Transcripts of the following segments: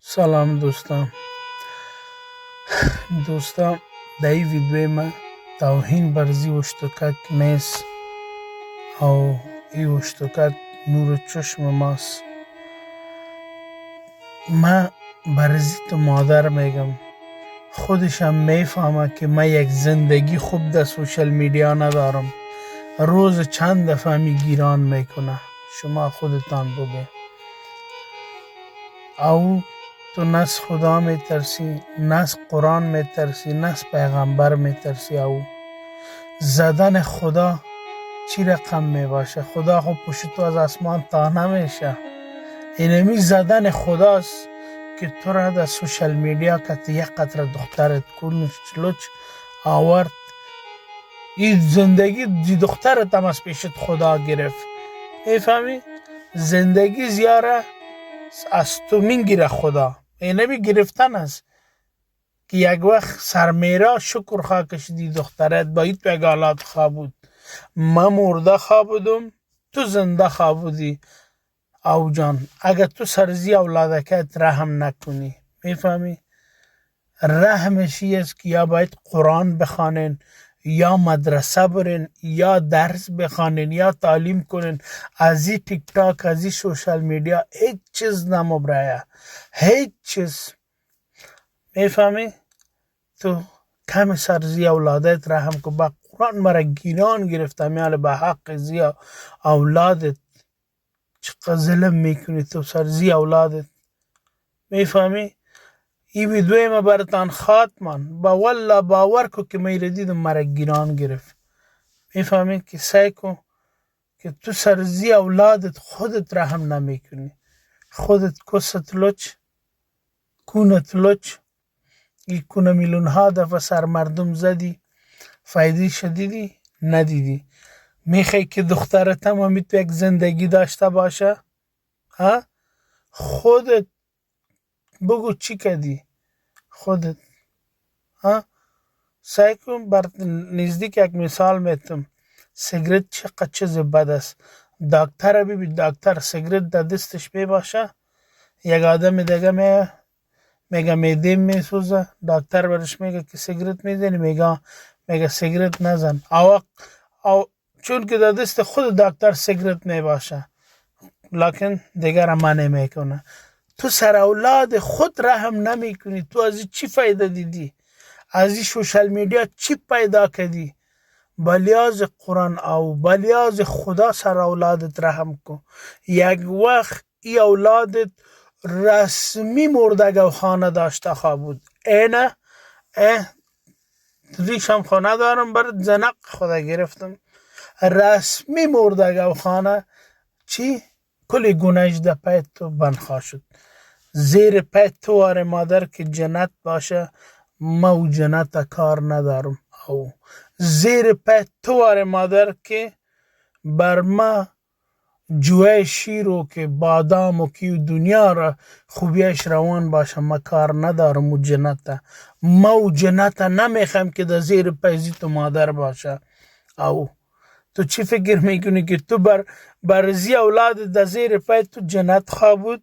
سلام دوستان در این ویدیو ما توهین بر زی وشتکک نیست او این وشتکک نور چشم ماست. من بر تو مادر میگم، خودشم میفهمه که من یک زندگی خوب در سوشل میدیا ندارم. روز چند دفعه میگیران میکنه، شما خودتان بگه. او تو نه از خدا میترسی، نه از قرآن میترسی، نه از پیغمبر میترسی. او زدن خدا چی رقم میباشه؟ خدا خب پشت تو از آسمان تا نمیشه. اینمی زدن خداست که تو را در سوشل میدیا که یک قطره دخترت کلوچ آورد. این زندگی دی دخترت هم از پیشت خدا گرفت. میفهمی؟ زندگی زیاره از تو میگیره خدا. اینمی گرفتن است که یک وقت سرمیرا شکر خواه کشیدی دخترت باید تو یک حالات خواه بود. من مرده خواه بودم، تو زنده خواه بودی. او جان اگر تو سرزی اولادکت رحم نکنی، میفهمی؟ رحمشی است که یا باید قرآن بخوانین، یا مدرسه برین، یا درس بخوانین، یا تعلیم کنین. از این تیک تاک، از این سوشل میدیا هیچ چیز نمبرایه، هیچ چیز. میفهمی؟ تو کم سرزی اولادت رحم که با قرآن مرا گیران گرفته میاله به حق زی اولادت. چقدر ظلم میکنی تو سرزی اولادت. میفهمی؟ این ویدیوی ما براتان خاتمان با والله باور کو که میره دیدم مرا گیران گرفت. میفهمی که سعی کن که تو سرزی اولادت خودت رحم نمیکنی. خودت کست لچ کونت لچ. این کونه میلیون ها دفعه سر مردم زدی، فایده شدیدی ندیدی. میخوای که دخترت هم تو یک زندگی داشته باشه؟ ها؟ خودت بگو چی کردی خودت. ها؟ سعی کن بر نزدیک یک مثال میتم. سیگرت چقدر چیز بد است. دکتر ببین، دکتر سیگرت در دستش باشه، یک آدم دیگه میگه میده میسوزه، دکتر برش میگه که سیگرت میزنی، میگه سیگرت نزن. او چون که در دست خود دکتر سیگرت میباشه لکن دیگر منع میکنه. تو سر اولاد خود رحم نمیکنی. تو از این چی فایده دیدی؟ از این سوشل میدیا چی پیدا کردی؟ بلیاز قرآن او بلیاز خدا سر اولادت رحم کن. یک وقت ای اولادت رسمی مردگو خانه داشته خواه بود. اینه ریشم خانه دارم برات زنق خدا گرفتم. رسمی مردگو خانه چی؟ کلی گناهش در پایت تو بند شد. زیر پایت تو واره مادر که جنت باشه، ما او جنت کار ندارم. او زیر پایت تو واره مادر که بر ما جوه شیرو که بادام و که دنیا را خوبیش روان باشه، ما کار ندارم. او جنت ما او جنت نمیخوام که در زیر پیزی تو مادر باشه. او تو چی فکر میکنی که تو برزی اولاد در زیر پای تو جنت خواه بود؟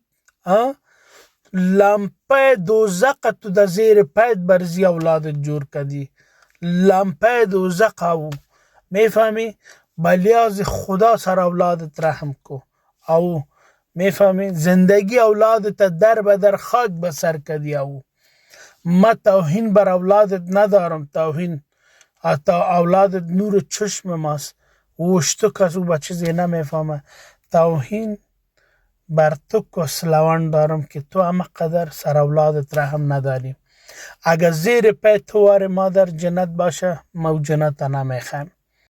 لمپه دوزق تو در زیر پایت برزی اولادت جور کدی. لمپه دوزق او. میفهمی؟ بلیاز خدا سر اولادت رحم کو. او میفهمی؟ زندگی اولادت در به در خاک بسر کدی. او ما توهین بر اولادت ندارم. توهین حتی اولادت نور چشم ماست. وشتو کس او بچه زی نمیفهمه. توهین بر تو کسلوان دارم که تو همه قدر سر اولادت رحم نداری. اگر زیر پای تو وار مادر جنت باشه، ما جنت نمیخوایم.